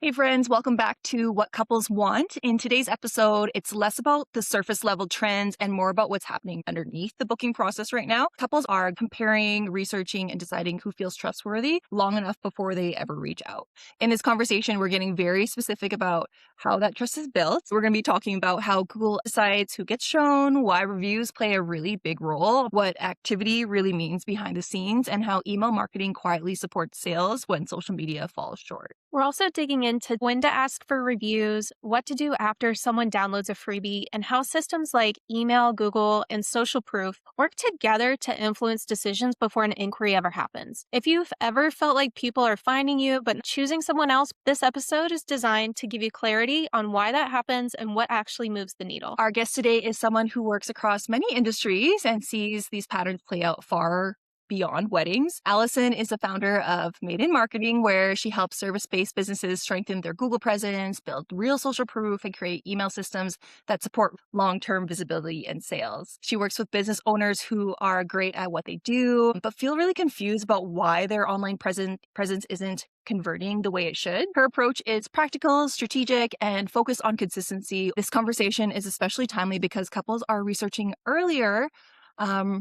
Hey friends, welcome back to What Couples Want. In today's episode, it's less about the surface level trends and more about what's happening underneath the booking process right now. Couples are comparing, researching, and deciding who feels trustworthy long enough before they ever reach out. In this conversation, we're getting very specific about how that trust is built. We're going to be talking about how Google decides who gets shown, why reviews play a really big role, what activity really means behind the scenes, and how email marketing quietly supports sales when social media falls short. We're also digging into when to ask for reviews, what to do after someone downloads a freebie, and how systems like email, Google, and social proof work together to influence decisions before an inquiry ever happens. If you've ever felt like people are finding you but choosing someone else, this episode is designed to give you clarity on why that happens and what actually moves the needle. Our guest today is someone who works across many industries and sees these patterns play out far beyond weddings. Allison is the founder of Made in Marketing, where she helps service-based businesses strengthen their Google presence, build real social proof, and create email systems that support long-term visibility and sales. She works with business owners who are great at what they do, but feel really confused about why their online presence isn't converting the way it should. Her approach is practical, strategic, and focused on consistency. This conversation is especially timely because couples are researching earlier,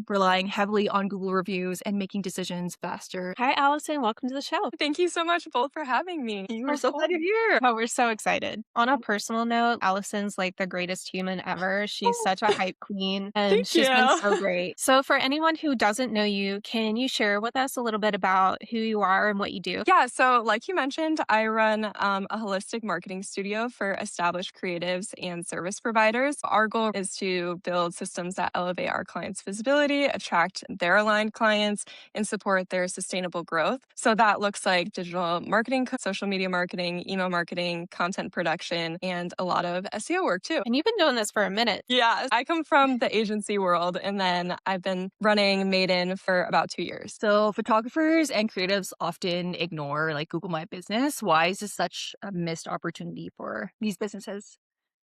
relying heavily on Google reviews and making decisions faster. Hi, Allison. Welcome to the show. Thank you so much both for having me. We're so glad you're here. Oh, we're so excited. On a personal note, Allison's like the greatest human ever. She's such a hype queen and Thank she's been you. so great. So, for anyone who doesn't know you, can you share with us a little bit about who you are and what you do? Yeah, so like you mentioned, I run a holistic marketing studio for established creatives and service providers. Our goal is to build systems that elevate our clients' visibility, attract their aligned clients, and support their sustainable growth. So that looks like digital marketing, social media marketing, email marketing, content production, and a lot of SEO work too. And you've been doing this for a minute. Yeah, I come from the agency world, and then I've been running Maiden for about 2 years. So photographers and creatives often ignore like Google My Business. Why is this such a missed opportunity for these businesses?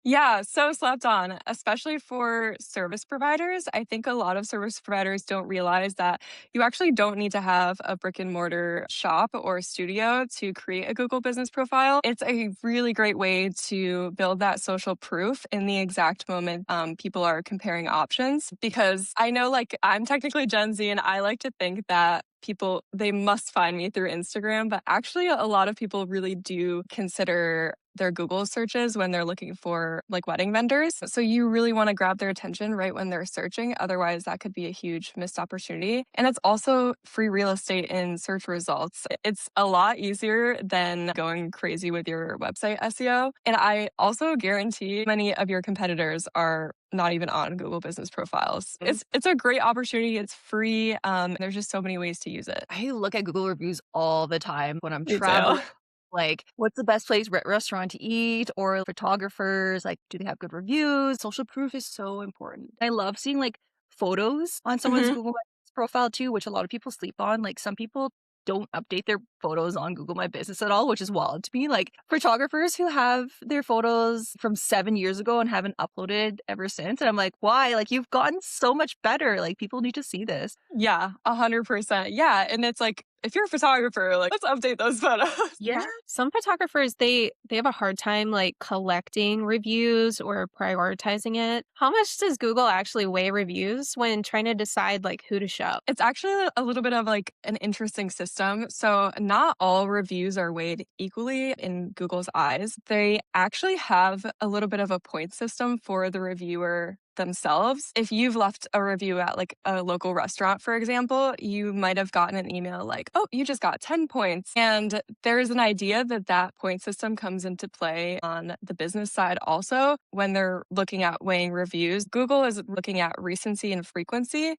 Yeah, so slept on, especially for service providers. I think a lot of service providers don't realize that you actually don't need to have a brick and mortar shop or studio to create a Google business profile. It's a really great way to build that social proof in the exact moment people are comparing options. Because I know, like, I'm technically Gen Z and I like to think that people, they must find me through Instagram, but actually a lot of people really do consider their Google searches when they're looking for like wedding vendors. So you really want to grab their attention right when they're searching. Otherwise, that could be a huge missed opportunity. And it's also free real estate in search results. It's a lot easier than going crazy with your website SEO. And I also guarantee many of your competitors are not even on Google business profiles. It's a great opportunity. It's free. There's just so many ways to use it. I look at Google reviews all the time when I'm Me traveling. too. Like, what's the best place restaurant to eat? Or photographers, like, do they have good reviews? Social proof is so important. I love seeing like photos on someone's Mhm. Google My Business profile too, which a lot of people sleep on. Like, some people don't update their photos on Google My Business at all, which is wild to me. Like, photographers who have their photos from 7 years ago and haven't uploaded ever since. And I'm like, why? Like, you've gotten so much better. Like, people need to see this. Yeah, 100%. Yeah, and it's like, if you're a photographer, like, let's update those photos. Yeah. Some photographers, they have a hard time like collecting reviews or prioritizing it. How much does Google actually weigh reviews when trying to decide like who to show? It's actually a little bit of like an interesting system. So not all reviews are weighed equally in Google's eyes. They actually have a little bit of a point system for the reviewer themselves. If you've left a review at like a local restaurant, for example, you might have gotten an email like, oh, you just got 10 points. And there's an idea that that point system comes into play on the business side also when they're looking at weighing reviews. Google is looking at recency and frequency.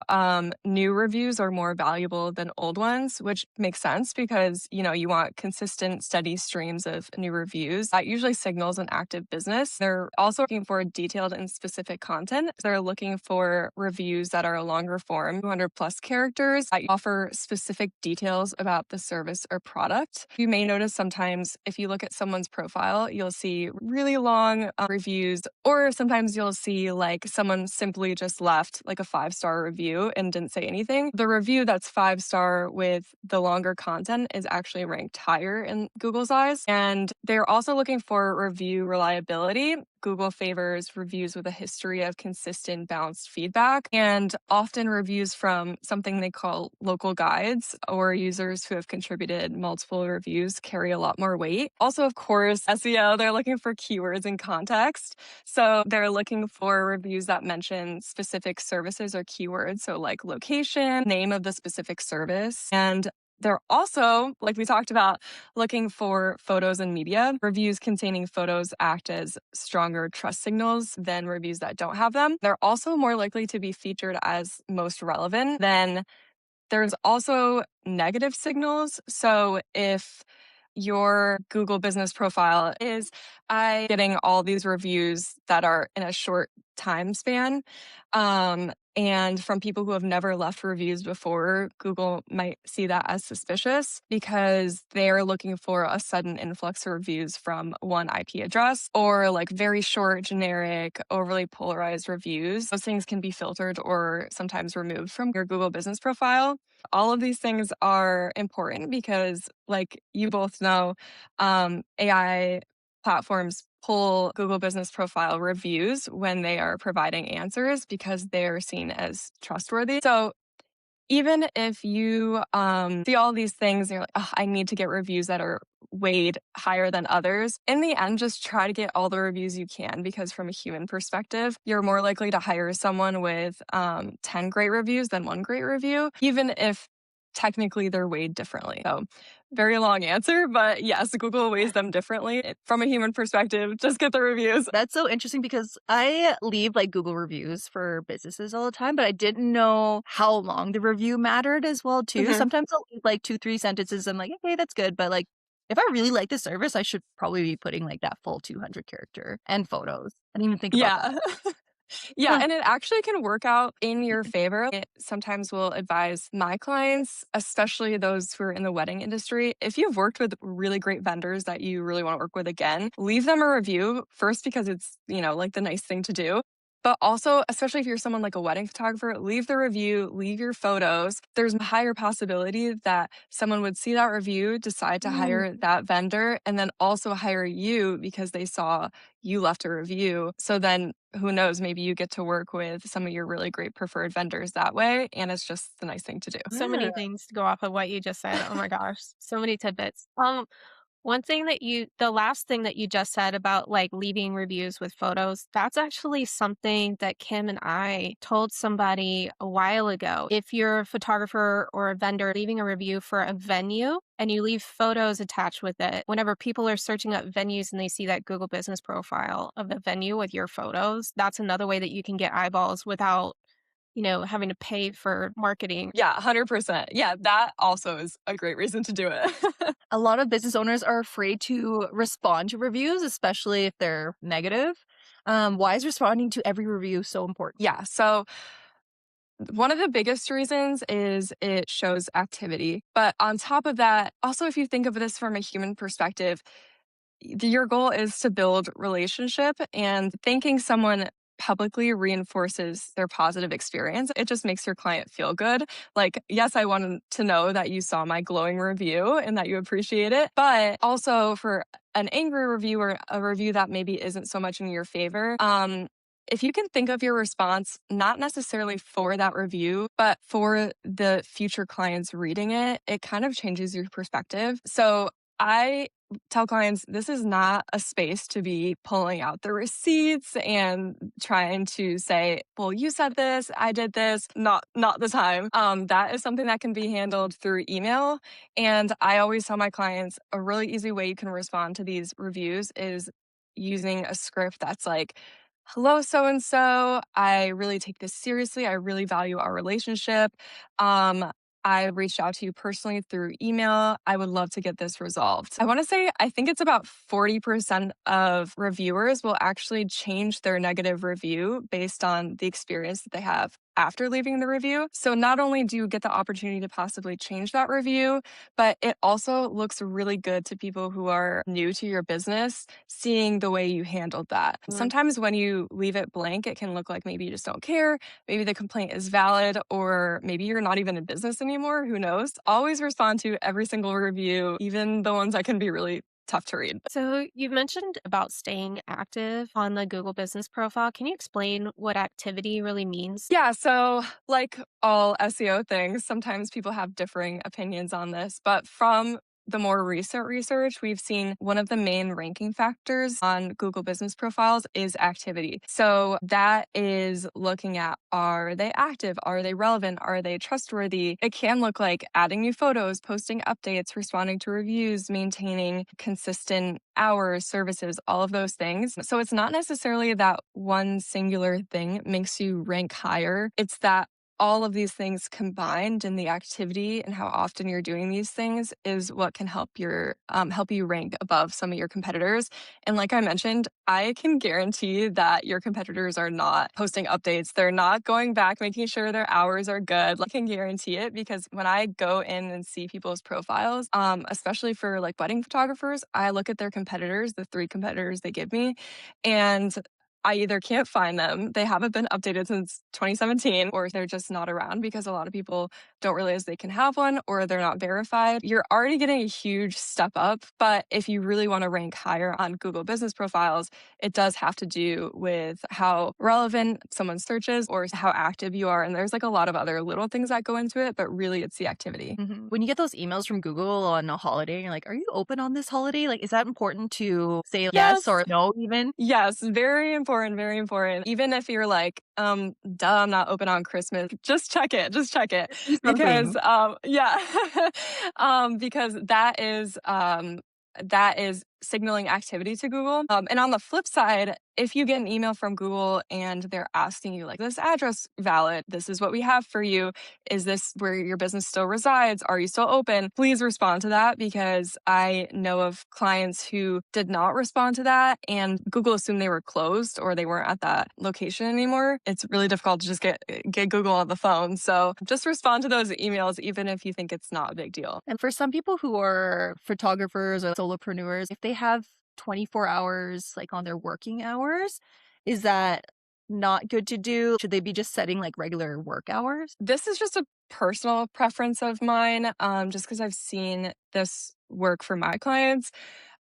New reviews are more valuable than old ones, which makes sense because, you know, you want consistent, steady streams of new reviews. That usually signals an active business. They're also looking for detailed and specific content content. They're looking for reviews that are longer form, 200 plus characters, that offer specific details about the service or product. You may notice sometimes if you look at someone's profile, you'll see really long reviews, or sometimes you'll see like someone simply just left like a 5-star review and didn't say anything. The review that's 5-star with the longer content is actually ranked higher in Google's eyes. And they're also looking for review reliability. Google favors reviews with a history of consistent, balanced feedback, and often reviews from something they call local guides or users who have contributed multiple reviews carry a lot more weight. Also, of course, SEO, they're looking for keywords and context. So they're looking for reviews that mention specific services or keywords. So, like location, name of the specific service, and they're also, like we talked about, looking for photos and media. Reviews containing photos act as stronger trust signals than reviews that don't have them. They're also more likely to be featured as most relevant. Then there's also negative signals. So if your Google business profile is I getting all these reviews that are in a short time span, and from people who have never left reviews before, Google might see that as suspicious because they're looking for a sudden influx of reviews from one IP address or like very short, generic, overly polarized reviews. Those things can be filtered or sometimes removed from your Google business profile. All of these things are important because, like you both know, AI platforms pull Google Business Profile reviews when they are providing answers because they're seen as trustworthy. So even if you see all these things and you're like, oh, I need to get reviews that are weighed higher than others, in the end, just try to get all the reviews you can because from a human perspective, you're more likely to hire someone with 10 great reviews than one great review, even if technically they're weighed differently. So very long answer, but yes, Google weighs them differently. From a human perspective, just get the reviews. That's so interesting because I leave like Google reviews for businesses all the time, but I didn't know how long the review mattered as well too. Mhm. Sometimes I'll leave like 2, 3 sentences. I'm like, okay, that's good. But like, if I really like the service, I should probably be putting like that full 200 character and photos. I didn't even think about that. Yeah. Yeah, Huh. and it actually can work out in your favor. It sometimes will advise my clients, especially those who are in the wedding industry. If you've worked with really great vendors that you really want to work with again, leave them a review first because it's, like the nice thing to do. But also, especially if you're someone like a wedding photographer, leave the review, leave your photos. There's a higher possibility that someone would see that review, decide to Mm. hire that vendor, and then also hire you because they saw you left a review. So then who knows, maybe you get to work with some of your really great preferred vendors that way. And it's just the nice thing to do. So Yeah. many things to go off of what you just said. Oh my gosh, so many tidbits. One thing that the last thing that you just said about like leaving reviews with photos, that's actually something that Kim and I told somebody a while ago. If you're a photographer or a vendor leaving a review for a venue and you leave photos attached with it, whenever people are searching up venues and they see that Google business profile of the venue with your photos, that's another way that you can get eyeballs without, having to pay for marketing. Yeah, 100%. Yeah, that also is a great reason to do it. A lot of business owners are afraid to respond to reviews, especially if they're negative. Why is responding to every review so important? Yeah. So one of the biggest reasons is it shows activity. But on top of that, also, if you think of this from a human perspective, your goal is to build relationship, and thanking someone publicly reinforces their positive experience. It just makes your client feel good. Like, yes, I wanted to know that you saw my glowing review and that you appreciate it, but also for an angry review or a review that maybe isn't so much in your favor, if you can think of your response not necessarily for that review, but for the future clients reading it, it kind of changes your perspective. So I tell clients this is not a space to be pulling out the receipts and trying to say, well, you said this, I did this. Not the time. That is something that can be handled through email. And I always tell my clients a really easy way you can respond to these reviews is using a script that's like, hello, so and so. I really take this seriously. I really value our relationship. Um, I reached out to you personally through email. I would love to get this resolved. I want to say, I think it's about 40% of reviewers will actually change their negative review based on the experience that they have after leaving the review. So not only do you get the opportunity to possibly change that review, but it also looks really good to people who are new to your business, seeing the way you handled that. Sometimes when you leave it blank, it can look like maybe you just don't care. Maybe the complaint is valid, or maybe you're not even in business anymore. Who knows? Always respond to every single review, even the ones that can be really tough to read. So, you mentioned about staying active on the Google business profile. Can you explain what activity really means? Yeah, so like all SEO things, sometimes people have differing opinions on this, but from the more recent research, we've seen one of the main ranking factors on Google business profiles is activity. So that is looking at, are they active? Are they relevant? Are they trustworthy? It can look like adding new photos, posting updates, responding to reviews, maintaining consistent hours, services, all of those things. So it's not necessarily that one singular thing makes you rank higher. It's that all of these things combined in the activity and how often you're doing these things is what can help you rank above some of your competitors. And like I mentioned, I can guarantee that your competitors are not posting updates. They're not going back, making sure their hours are good. Like, I can guarantee it because when I go in and see people's profiles, especially for like wedding photographers, I look at their competitors, the 3 competitors they give me, and I either can't find them, they haven't been updated since 2017, or they're just not around because a lot of people don't realize they can have one or they're not verified. You're already getting a huge step up, but if you really want to rank higher on Google business profiles, it does have to do with how relevant someone's search is or how active you are. And there's like a lot of other little things that go into it, but really it's the activity. When you get those emails from Google on a holiday, you're like, "Are you open on this holiday?" Like, is that important to say yes Yes. or no even? Yes, very important, very important. Even if you're like, duh, I'm not open on Christmas, just check it, just check it. Do Because, something. yeah, because that is signaling activity to Google. And on the flip side, if you get an email from Google and they're asking you, like, this address valid? This is what we have for you. Is this where your business still resides? Are you still open? Please respond to that because I know of clients who did not respond to that and Google assumed they were closed or they weren't at that location anymore. It's really difficult to just get Google on the phone. So just respond to those emails even if you think it's not a big deal. And for some people who are photographers or solopreneurs, if they have 24 hours like on their working hours, is that not good to do? Should they be just setting like regular work hours? This is just a personal preference of mine, just because I've seen this work for my clients.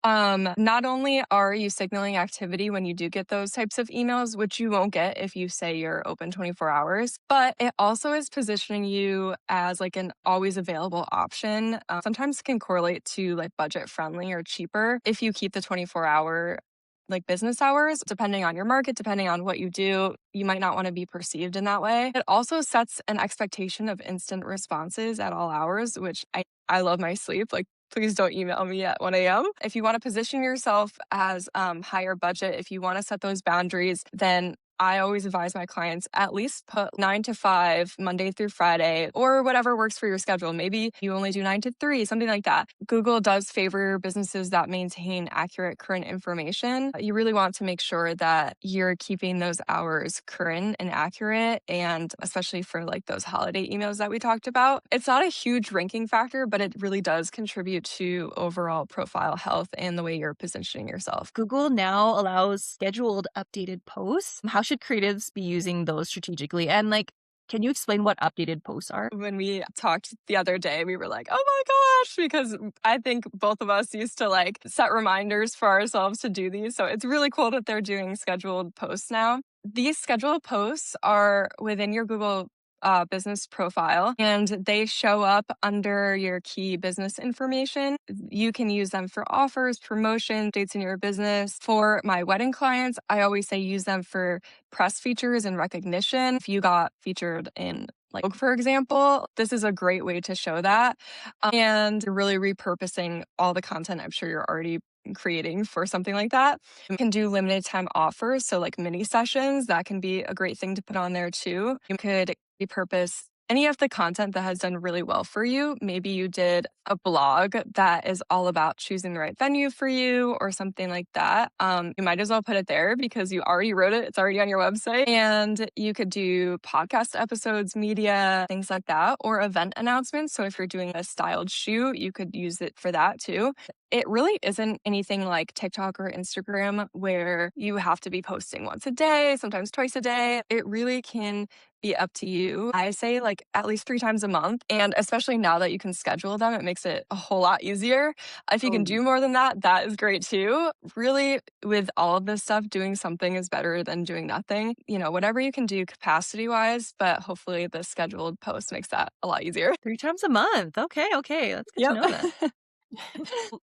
Not only are you signaling activity when you do get those types of emails, which you won't get if you say you're open 24 hours, but it also is positioning you as like an always available option. Sometimes it can correlate to like budget friendly or cheaper if you keep the 24-hour like business hours, depending on your market, depending on what you do, you might not want to be perceived in that way. It also sets an expectation of instant responses at all hours, which I love my sleep. Like, please don't email me at 1 a.m. If you want to position yourself as higher budget, if you want to set those boundaries, then I always advise my clients at least put 9 to 5, Monday through Friday, or whatever works for your schedule. Maybe you only do 9 to 3, something like that. Google does favor businesses that maintain accurate current information. You really want to make sure that you're keeping those hours current and accurate, and especially for like those holiday emails that we talked about. It's not a huge ranking factor, but it really does contribute to overall profile health and the way you're positioning yourself. Google now allows scheduled updated posts. How should creatives be using those strategically? And like, can you explain what updated posts are? When we talked the other day, we were like, oh my gosh, because I think both of us used to like set reminders for ourselves to do these. So it's really cool that they're doing scheduled posts now. These scheduled posts are within your Google business profile and they show up under your key business information. You can use them for offers, promotion, dates in your business. For my wedding clients, I always say use them for press features and recognition. If you got featured in like, for example, this is a great way to show that. And really repurposing all the content I'm sure you're already creating for something like that. You can do limited time offers. So like mini sessions, that can be a great thing to put on there too. You could repurpose any of the content that has done really well for you. Maybe you did a blog that is all about choosing the right venue for you or something like that. You might as well put it there because you already wrote it. It's already on your website. And you could do podcast episodes, media, things like that, or event announcements. So if you're doing a styled shoot, you could use it for that too. It really isn't anything like TikTok or Instagram where you have to be posting once a day, sometimes twice a day. It really can be up to you. I say like at least 3 times a month. And especially now that you can schedule them, it makes it a whole lot easier. If you can Oh, do more than that, that is great too. Really, with all of this stuff, doing something is better than doing nothing. Whatever you can do capacity wise, but hopefully the scheduled post makes that a lot easier. 3 times a month. Okay, okay. That's good to Yep. know that.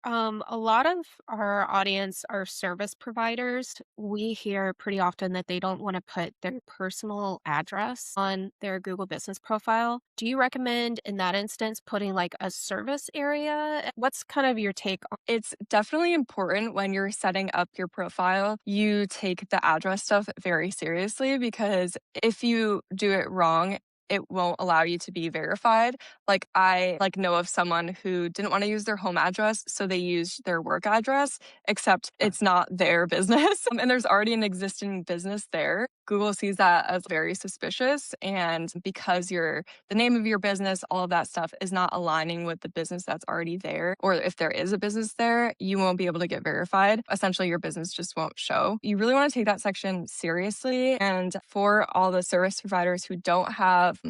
A lot of our audience are service providers. We hear pretty often that they don't want to put their personal address on their Google business profile. Do you recommend in that instance putting like a service area? What's kind of your take on? It's definitely important when you're setting up your profile, you take the address stuff very seriously because if you do it wrong, it won't allow you to be verified. Like I know of someone who didn't want to use their home address, so they used their work address, except it's not their business. And there's already an existing business there. Google sees that as very suspicious. And because the name of your business, all of that stuff is not aligning with the business that's already there. Or if there is a business there, you won't be able to get verified. Essentially, your business just won't show. You really want to take that section seriously. And for all the service providers who don't have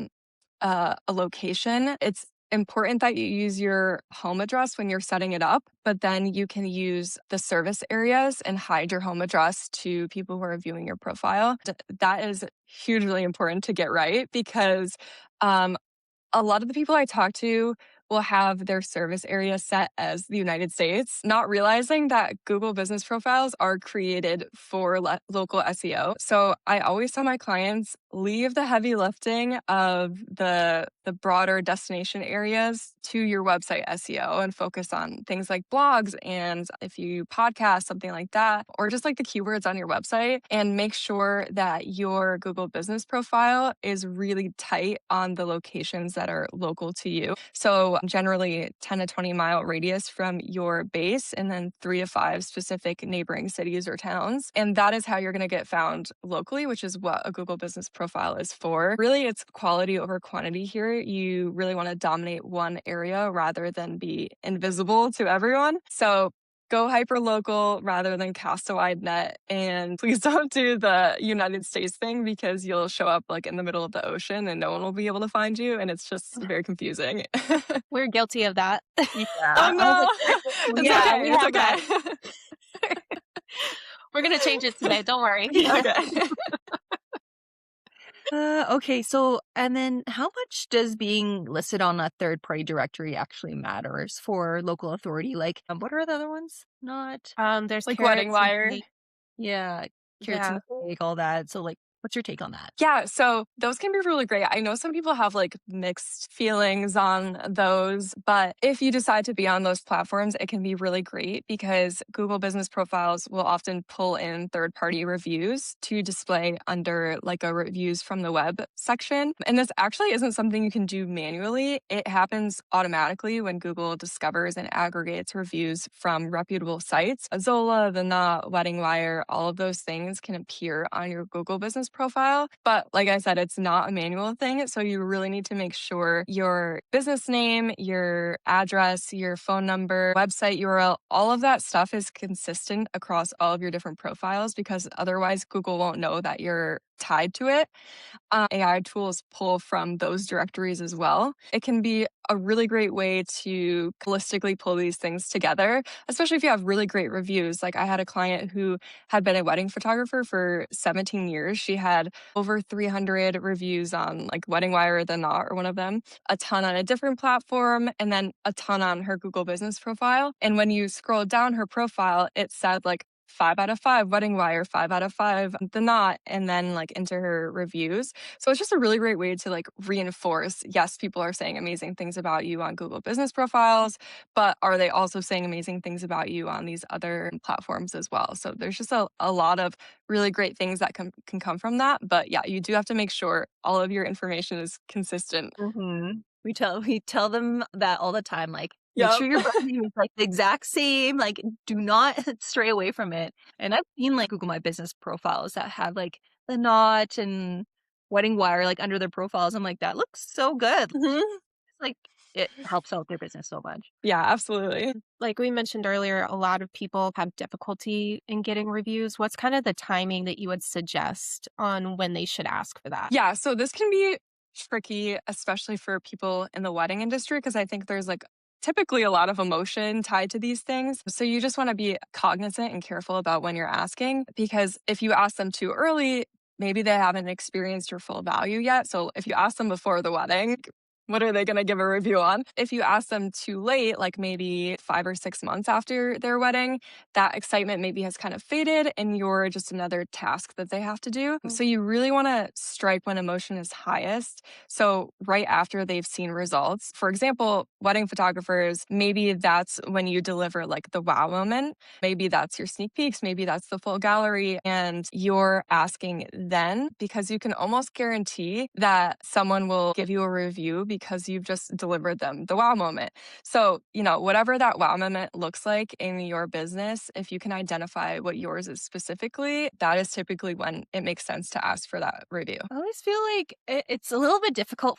a location, it's important that you use your home address when you're setting it up, but then you can use the service areas and hide your home address to people who are viewing your profile. That is hugely important to get right because um, a lot of the people I talk to will have their service area set as the United States, not realizing that Google business profiles are created for local SEO. So I always tell my clients, leave the heavy lifting of the broader destination areas to your website SEO and focus on things like blogs and if you podcast, something like that, or just like the keywords on your website, and make sure that your Google business profile is really tight on the locations that are local to you. So generally 10 to 20-mile radius from your base and then 3 to 5 specific neighboring cities or towns. And that is how you're going to get found locally, which is what a Google business profile is for. Really, it's quality over quantity here. You really want to dominate one area rather than be invisible to everyone. So go hyper local rather than cast a wide net. And please don't do the United States thing because you'll show up like in the middle of the ocean and no one will be able to find you. And it's just very confusing. We're guilty of that. Yeah. Oh I was no, it's Yeah, okay. we It's have that. okay. We're going to change it today. Don't worry. Okay. Okay, so and then how much does being listed on a third-party directory actually matters for local authority? Like, what are the other ones? Not There's Like Wedding carrots and Wire. cake. yeah, carrots Yeah. and cake, all that. So, like, what's your take on that? Yeah, so those can be really great. I know some people have like mixed feelings on those, but if you decide to be on those platforms, it can be really great because Google business profiles will often pull in third-party reviews to display under like a reviews from the web section. And this actually isn't something you can do manually. It happens automatically when Google discovers and aggregates reviews from reputable sites. Zola, The Knot, Wedding Wire, all of those things can appear on your Google business profile. But like I said, it's not a manual thing. So you really need to make sure your business name, your address, your phone number, website URL, all of that stuff is consistent across all of your different profiles because otherwise Google won't know that you're tied to it. AI tools pull from those directories as well. It can be a really great way to holistically pull these things together, especially if you have really great reviews. Like I had a client who had been a wedding photographer for 17 years. She had over 300 reviews on like Wedding Wire or The Knot or one of them, a ton on a different platform, and then a ton on her Google business profile. And when you scroll down her profile, it said like 5 out of 5 Wedding Wire, 5 out of 5 The Knot, and then like enter her reviews. So it's just a really great way to like reinforce, yes, people are saying amazing things about you on Google business profiles, but are they also saying amazing things about you on these other platforms as well? So there's just a lot of really great things that can come from that. But yeah, you do have to make sure all of your information is consistent. We tell them that all the time, like, make Yep. sure your brand name is, like, the exact same, like, do not stray away from it, and I've seen, like, Google My Business profiles that have, like, the knot and wedding wire, like, under their profiles. I'm like, "That looks so good." Mhm. It's like, it helps out their business so much. Yeah, absolutely. Like we mentioned earlier, a lot of people have difficulty in getting reviews. What's kind of the timing that you would suggest on when they should ask for that? Yeah, so this can be tricky, especially for people in the wedding industry, because I think there's like typically a lot of emotion tied to these things. So you just want to be cognizant and careful about when you're asking, because if you ask them too early, maybe they haven't experienced your full value yet. So if you ask them before the wedding, what are they going to give a review on? If you ask them too late, like maybe 5 or 6 months after their wedding, that excitement maybe has kind of faded and you're just another task that they have to do. So you really want to strike when emotion is highest. So right after they've seen results. For example, wedding photographers, maybe that's when you deliver like the wow moment. Maybe that's your sneak peeks, maybe that's the full gallery, and you're asking then because you can almost guarantee that someone will give you a review because you've just delivered them the wow moment. So, whatever that wow moment looks like in your business, if you can identify what yours is specifically, that is typically when it makes sense to ask for that review. I always feel like it's a little bit difficult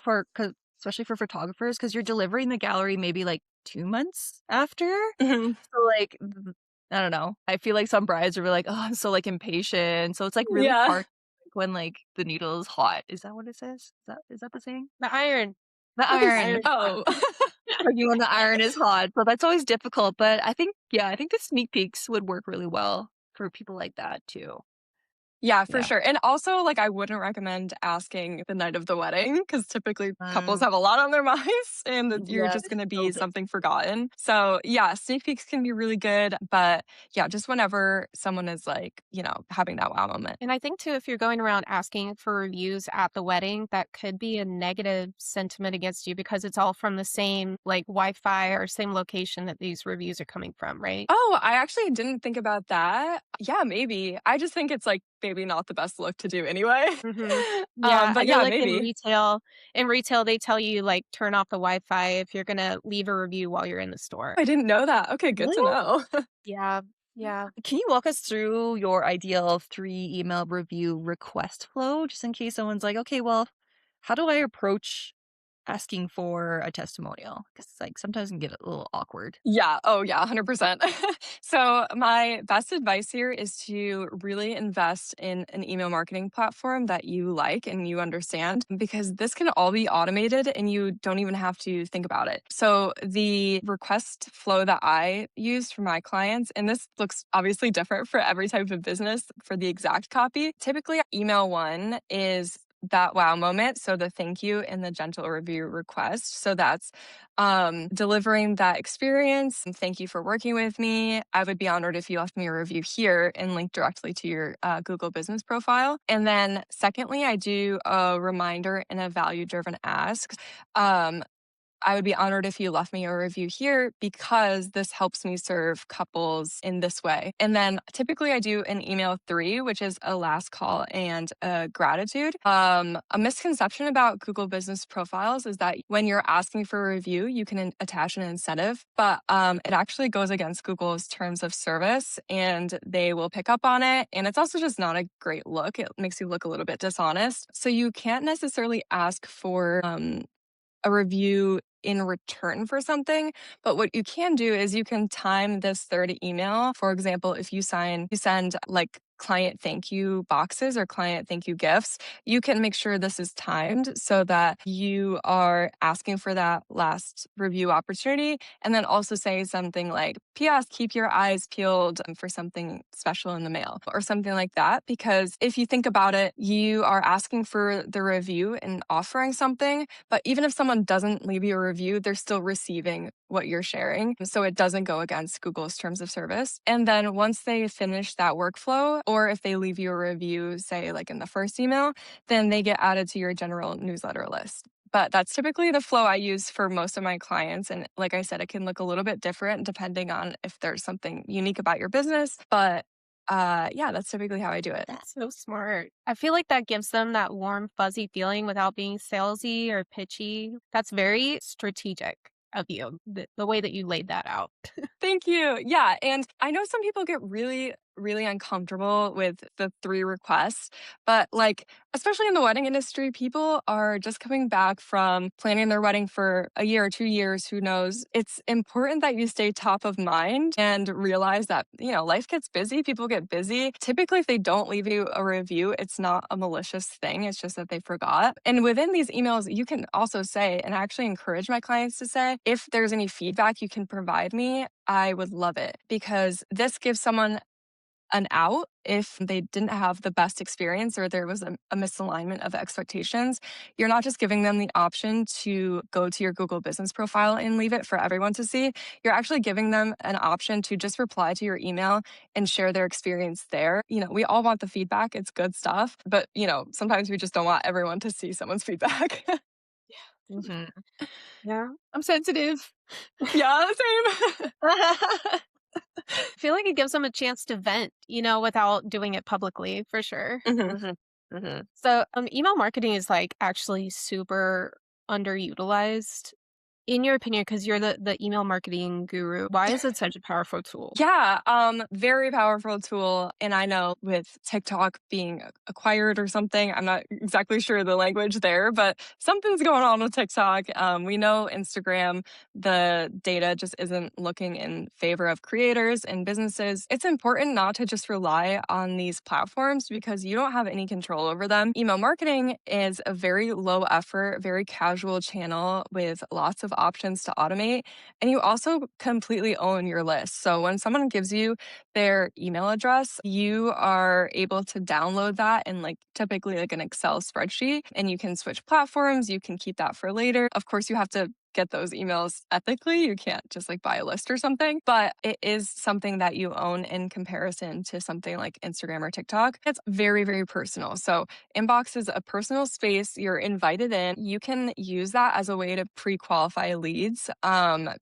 especially for photographers, because you're delivering the gallery maybe, like, 2 months after. Mhm. So, like, I don't know. I feel like some brides are like, "Oh, I'm so, like, impatient." So it's, like, really Yeah. hard when, like, the needle is hot. Is that what it says? Is that the saying? The iron. The The iron. iron's hot. Oh. You when the iron is hot. So that's always difficult, but I think the sneak peeks would work really well for people like that too. Yeah, for Yeah. sure. And also, like, I wouldn't recommend asking the night of the wedding because typically couples Um, have a lot on their minds and that you're yeah, just it's going to so be difficult. something forgotten. So, yeah, sneak peeks can be really good. But yeah, just whenever someone is like, having that wow moment. And I think too, if you're going around asking for reviews at the wedding, that could be a negative sentiment against you because it's all from the same like Wi-Fi or same location that these reviews are coming from, right? Oh, I actually didn't think about that. Yeah, maybe. I just think it's like maybe not the best look to do anyway. Hmm. Yeah, I But know yeah, like maybe. in retail they tell you like turn off the Wi-Fi if you're gonna leave a review while you're in the store. I didn't know that. Okay, good to Really? know. Yeah. Yeah. Can you walk us through your ideal 3 email review request flow just in case someone's like, "Okay, well, how do I approach asking for a testimonial?" Because like, sometimes it can get a little awkward. Yeah. Oh, yeah, 100%. So, my best advice here is to really invest in an email marketing platform that you like and you understand because this can all be automated and you don't even have to think about it. So, the request flow that I use for my clients, and this looks obviously different for every type of business for the exact copy. Typically, email one is that wow moment. So, the thank you and the gentle review request. So, that's delivering that experience. And thank you for working with me. I would be honored if you left me a review here and link directly to your Google business profile. And then, secondly, I do a reminder and a value driven ask. Um, I would be honored if you left me a review here because this helps me serve couples in this way. And then typically I do an email three, which is a last call and a gratitude. A misconception about Google business profiles is that when you're asking for a review, you can attach an incentive, but it actually goes against Google's terms of service and they will pick up on it. And it's also just not a great look. It makes you look a little bit dishonest. So you can't necessarily ask for a review in return for something. But what you can do is you can time this third email. For example, if you send like client thank you boxes or client thank you gifts, you can make sure this is timed so that you are asking for that last review opportunity. And then also say something like, P.S., keep your eyes peeled for something special in the mail or something like that. Because if you think about it, you are asking for the review and offering something. But even if someone doesn't leave you a review, they're still receiving what you're sharing. So it doesn't go against Google's terms of service. And then once they finish that workflow, or if they leave you a review, say like in the first email, then they get added to your general newsletter list. But that's typically the flow I use for most of my clients. And like I said, it can look a little bit different depending on if there's something unique about your business. But yeah, that's typically how I do it. That's so smart. I feel like that gives them that warm, fuzzy feeling without being salesy or pitchy. That's very strategic of you, the way that you laid that out. Thank you. Yeah. And I know some people get really, really uncomfortable with the three requests, but like, especially in the wedding industry, people are just coming back from planning their wedding for a year or 2 years, who knows. It's important that you stay top of mind and realize that, life gets busy, people get busy. Typically, if they don't leave you a review, it's not a malicious thing. It's just that they forgot. And within these emails, you can also say, and I actually encourage my clients to say, if there's any feedback you can provide me, I would love it, because this gives someone an out if they didn't have the best experience or there was a misalignment of expectations. You're not just giving them the option to go to your Google business profile and leave it for everyone to see. You're actually giving them an option to just reply to your email and share their experience there. We all want the feedback. It's good stuff. But, sometimes we just don't want everyone to see someone's feedback. Mhm. Yeah, I'm sensitive. Yeah, same. I feel like it gives them a chance to vent, without doing it publicly for sure. Mhm. So, email marketing is like actually super underutilized. In your opinion, because you're the email marketing guru, why is it such a powerful tool? Yeah, very powerful tool. And I know with TikTok being acquired or something, I'm not exactly sure the language there, but something's going on with TikTok. We know Instagram, the data just isn't looking in favor of creators and businesses. It's important not to just rely on these platforms because you don't have any control over them. Email marketing is a very low effort, very casual channel with lots of options to automate. And you also completely own your list. So when someone gives you their email address, you are able to download that in typically like an Excel spreadsheet, and you can switch platforms. You can keep that for later. Of course, you have to get those emails ethically. You can't just buy a list or something, but it is something that you own in comparison to something like Instagram or TikTok. It's very, very personal. So inbox is a personal space. You're invited in. You can use that as a way to pre-qualify leads,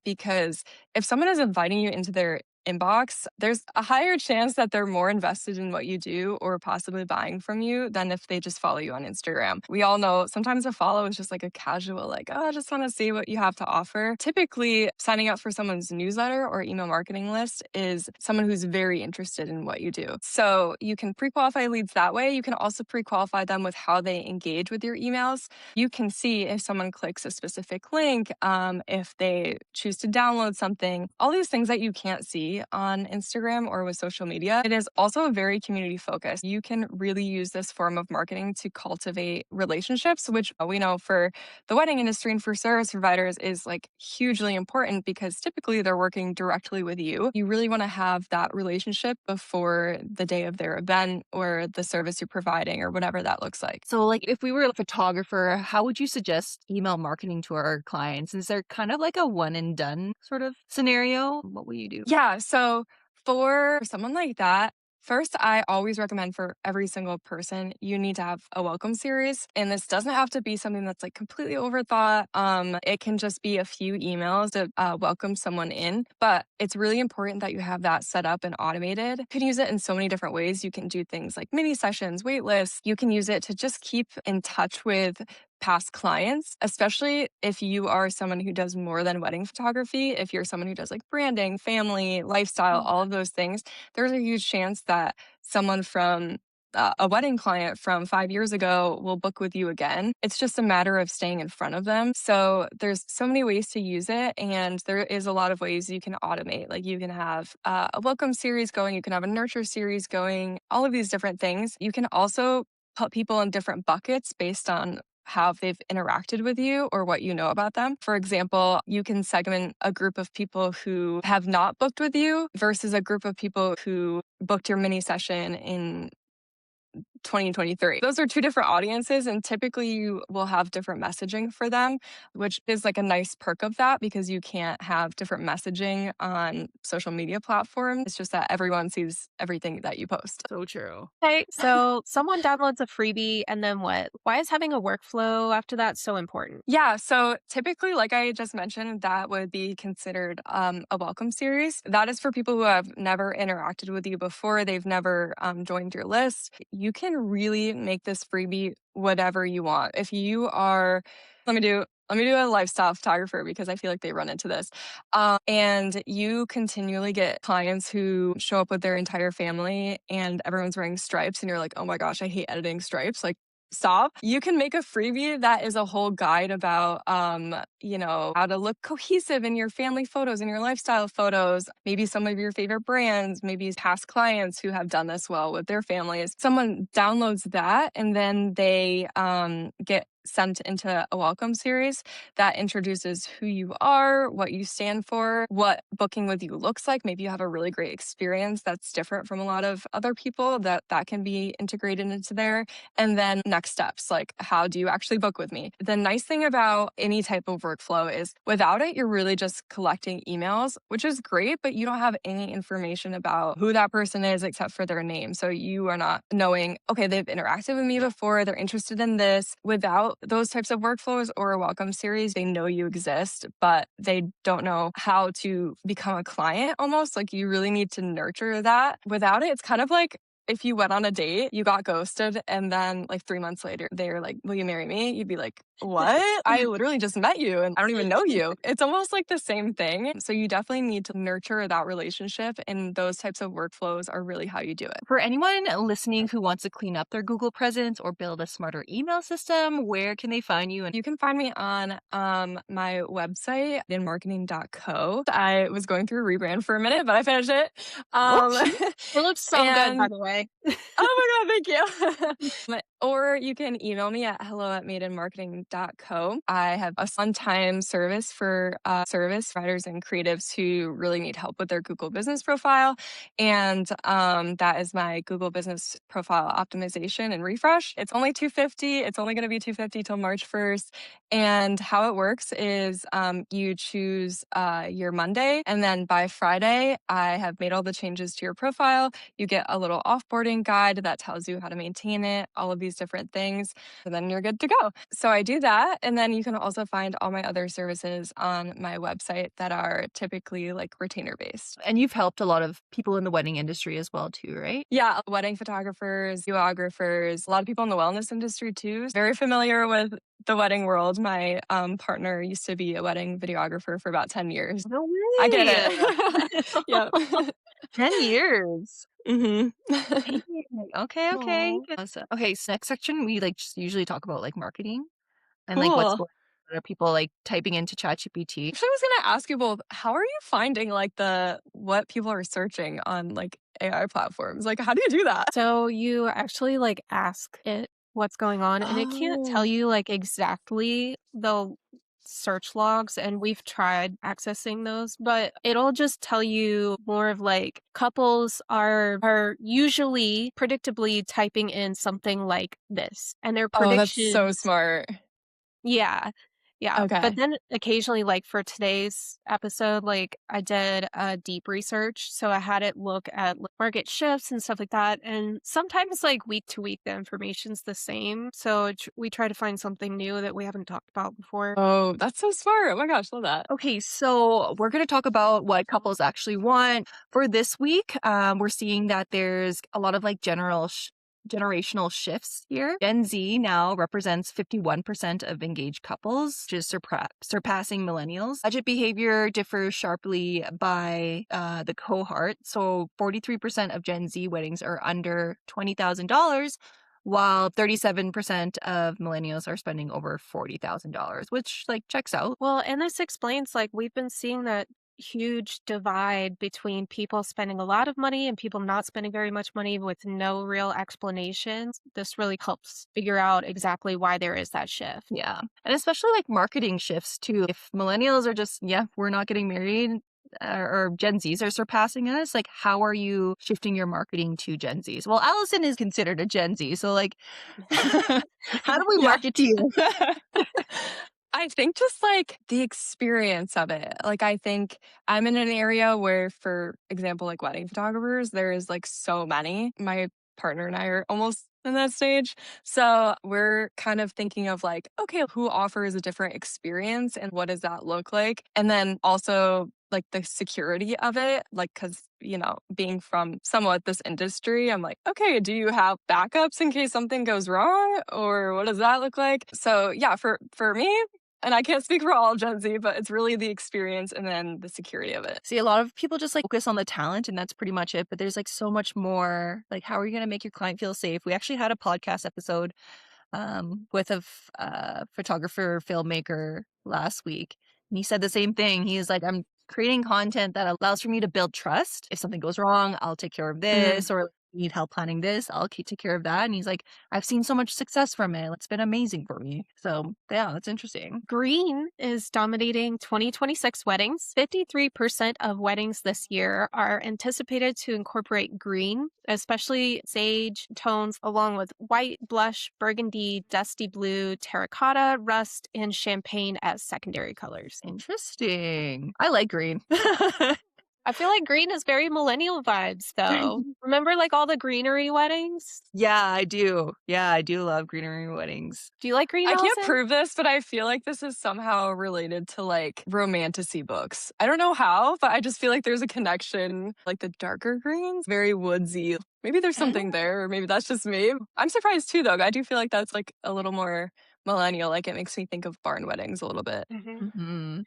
because if someone is inviting you into their inbox, there's a higher chance that they're more invested in what you do or possibly buying from you than if they just follow you on Instagram. We all know sometimes a follow is just a casual, oh, I just want to see what you have to offer. Typically, signing up for someone's newsletter or email marketing list is someone who's very interested in what you do. So you can pre qualify leads that way. You can also pre qualify them with how they engage with your emails. You can see if someone clicks a specific link, if they choose to download something, all these things that you can't see on Instagram or with social media. It is also very community focused. You can really use this form of marketing to cultivate relationships, which we know for the wedding industry and for service providers is hugely important because typically they're working directly with you. You really want to have that relationship before the day of their event or the service you're providing or whatever that looks like. So, if we were a photographer, how would you suggest email marketing to our clients? Is there kind of a one and done sort of scenario? What will you do? Yeah. So for someone like that, first, I always recommend for every single person, you need to have a welcome series. And this doesn't have to be something that's completely overthought. It can just be a few emails to welcome someone in. But it's really important that you have that set up and automated. You can use it in so many different ways. You can do things like mini sessions, wait lists. You can use it to just keep in touch with past clients, especially if you are someone who does more than wedding photography. If you're someone who does branding, family, lifestyle, all of those things, there's a huge chance that someone from a wedding client from 5 years ago will book with you again. It's just a matter of staying in front of them. So there's so many ways to use it, and there is a lot of ways you can automate. Like you can have a welcome series going, you can have a nurture series going, all of these different things. You can also put people in different buckets based on how they've interacted with you or what you know about them. For example, you can segment a group of people who have not booked with you versus a group of people who booked your mini session in 2023. Those are two different audiences, and typically you will have different messaging for them, which is like a nice perk of that because you can't have different messaging on social media platforms. It's just that everyone sees everything that you post. So true. Okay, so someone downloads a freebie and then what? Why is having a workflow after that so important? Yeah, so typically, like I just mentioned, that would be considered a welcome series. That is for people who have never interacted with you before, they've never joined your list. You can really make this freebie whatever you want. If you are, let me do a lifestyle photographer because I feel like they run into this. And you continually get clients who show up with their entire family and everyone's wearing stripes, and you're like, oh my gosh, I hate editing stripes. Like, stop. You can make a freebie that is a whole guide about, how to look cohesive in your family photos and your lifestyle photos, maybe some of your favorite brands, maybe past clients who have done this well with their families. Someone downloads that and then they get sent into a welcome series that introduces who you are, what you stand for, what booking with you looks like. Maybe you have a really great experience that's different from a lot of other people that can be integrated into there. And then next steps, like how do you actually book with me? The nice thing about any type of workflow is without it, you're really just collecting emails, which is great, but you don't have any information about who that person is except for their name. So you are not knowing, okay, they've interacted with me before, they're interested in this. Without those types of workflows or a welcome series, they know you exist, but they don't know how to become a client almost. Like you really need to nurture that. Without it, it's kind of like if you went on a date, you got ghosted, and then like 3 months later, they're like, will you marry me? You'd be like, what? I literally just met you and I don't even know you. It's almost like the same thing. So you definitely need to nurture that relationship, and those types of workflows are really how you do it. For anyone listening who wants to clean up their Google presence or build a smarter email system, where can they find you? And You can find me on my website, marketing.co. I was going through a rebrand for a minute, but I finished it. Um, It looks so good, by and the way. Oh my God, thank you. Or you can email me at hello@maidenmarketing.co. I have a on-time service for service providers and creatives who really need help with their Google business profile. And that is my Google business profile optimization and refresh. It's only $250. It's only going to be $250 till March 1st. And how it works is you choose your Monday, and then by Friday, I have made all the changes to your profile. You get a little offboarding guide that tells you how to maintain it, all of these different things, and then you're good to go. So I do that. And then you can also find all my other services on my website that are typically like retainer based. and you've helped a lot of people in the wedding industry as well, too, right? Yeah, wedding photographers, videographers, a lot of people in the wellness industry too. Very familiar with the wedding world. My partner used to be a wedding videographer for about 10 years. No I get way. it. Yep. 10 years. hmm Dang. Okay, okay. Aw. Awesome. Okay, so next section, we like just usually talk about like marketing and like what's Cool. going on. Are people like typing into ChatGPT? Actually, I was gonna ask you both, how are you finding like the what people are searching on like AI platforms? Like, how do you do that? So you actually like ask it what's going on, and it can't tell Oh, you like exactly the search logs, and we've tried accessing those, but it'll just tell you more of like couples are usually predictably typing in something like this, and their oh, that's so predictions. smart. Yeah. Yeah. But Okay. then occasionally, like for today's episode, like I did a deep research. So I had it look at like, market shifts and stuff like that. And sometimes, like week to week, the information's the same. So we try to find something new that we haven't talked about before. Oh, that's so smart. Oh my gosh, love that. Okay, so we're going to talk about what couples actually want. For this week, we're seeing that there's a lot of like general generational shifts here. Gen Z now represents 51% of engaged couples, which is surpassing millennials. Budget behavior differs sharply by the cohort. So 43% of Gen Z weddings are under $20,000, while 37% of millennials are spending over $40,000, which like checks out. Well, and this explains like we've been seeing that huge divide between people spending a lot of money and people not spending very much money with no real explanations. This really helps figure out exactly why there is that shift. Yeah. And especially like marketing shifts too. If millennials are just, yeah, we're not getting married, or Gen Zs are surpassing us, like how are you shifting your marketing to Gen Zs? Well, Allison is considered a Gen Z. So like, how do we Yeah. market to you? I think just like the experience of it. Like, I think I'm in an area where, for example, like wedding photographers, there is like so many. My partner and I are almost in that stage. So we're kind of thinking of like, okay, who offers a different experience and what does that look like? And then also like the security of it. Like, cause, being from somewhat this industry, I'm like, okay, do you have backups in case something goes wrong? Or what does that look like? So yeah, for me, and I can't speak for all Gen Z, but it's really the experience and then the security of it. See, a lot of people just like focus on the talent and that's pretty much it. But there's like so much more. Like, how are you going to make your client feel safe? We actually had a podcast episode with a photographer filmmaker last week. And he said the same thing. He's like, I'm creating content that allows for me to build trust. If something goes wrong, I'll take care of this, or need help planning this, I'll take care of that. And he's like, I've seen so much success from it. It's been amazing for me. So yeah, that's interesting. Green is dominating 2026 weddings. 53% of weddings this year are anticipated to incorporate green, especially sage tones, along with white, blush, burgundy, dusty blue, terracotta, rust, and champagne as secondary colors. Interesting. I like green. I feel like green is very millennial vibes, though. Remember, like all the greenery weddings? Yeah, I do. Yeah, I do love greenery weddings. Do you like green, I can't Allison? prove this, but I feel like this is somehow related to like romantasy books. I don't know how, but I just feel like there's a connection. Like the darker greens, very woodsy. Maybe there's something there, or maybe that's just me. I'm surprised too, though. I do feel like that's like a little more millennial. Like it makes me think of barn weddings a little bit. Mm-hmm.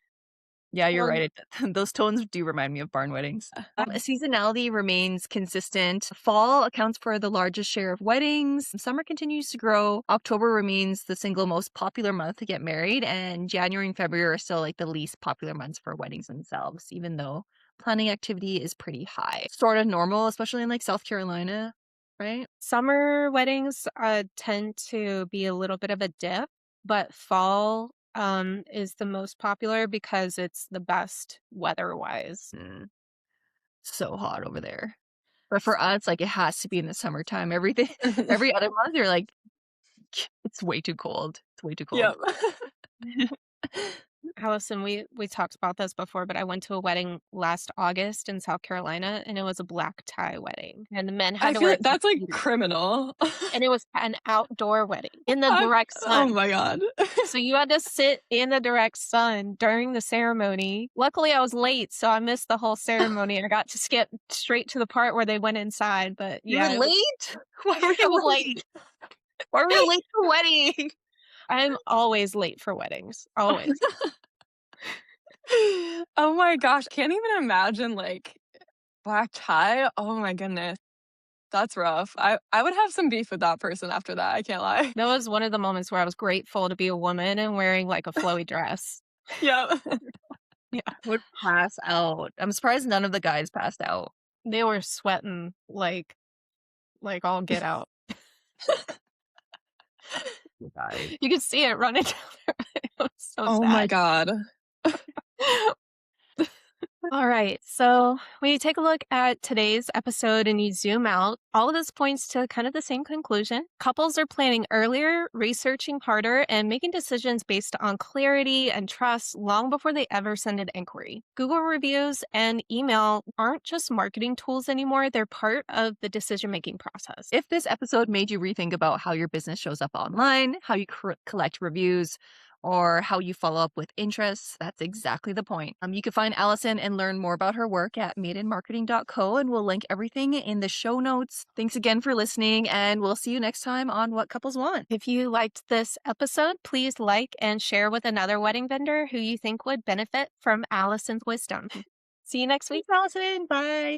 Yeah, you're Well, right. Those tones do remind me of barn weddings. Seasonality remains consistent. Fall accounts for the largest share of weddings. Summer continues to grow. October remains the single most popular month to get married. And January and February are still like the least popular months for weddings themselves, even though planning activity is pretty high. Sort of normal, especially in like South Carolina, right? summer weddings tend to be a little bit of a dip, but fall is the most popular because it's the best weather-wise. Mm, so hot over there. But for us, like it has to be in the summertime. Everything, every other month, you're like, it's way too cold. It's way too cold. Yep. Allison, we talked about this before, but I went to a wedding last August in South Carolina, and it was a black tie wedding, and the men had I to feel wear like that's like tuxedos. criminal. And it was an outdoor wedding in the I'm- direct oh sun. my God. So you had to sit in the direct sun during the ceremony. Luckily, I was late, so I missed the whole ceremony and I got to skip straight to the part where they went inside. But You yeah, were late? Why were I you was late? Why were you late for wedding? I'm always late for weddings. Always. Oh my gosh. Can't even imagine like black tie. Oh my goodness. That's rough. I would have some beef with that person after that. I can't lie. That was one of the moments where I was grateful to be a woman and wearing like a flowy dress. Yeah. Yeah. Would pass out. I'm surprised none of the guys passed out. They were sweating like all get out. You guys. You could see it running down their It was so Oh sad. my God. All right. So when you take a look at today's episode and you zoom out, all of this points to kind of the same conclusion. Couples are planning earlier, researching harder, and making decisions based on clarity and trust long before they ever send an inquiry. Google reviews and email aren't just marketing tools anymore. They're part of the decision-making process. If this episode made you rethink about how your business shows up online, how you collect reviews, or how you follow up with interests. That's exactly the point. You can find Allison and learn more about her work at madeinmarketing.co, and we'll link everything in the show notes. Thanks again for listening, and we'll see you next time on What Couples Want. If you liked this episode, please like and share with another wedding vendor who you think would benefit from Allison's wisdom. See you next week. Thanks, Allison. Bye.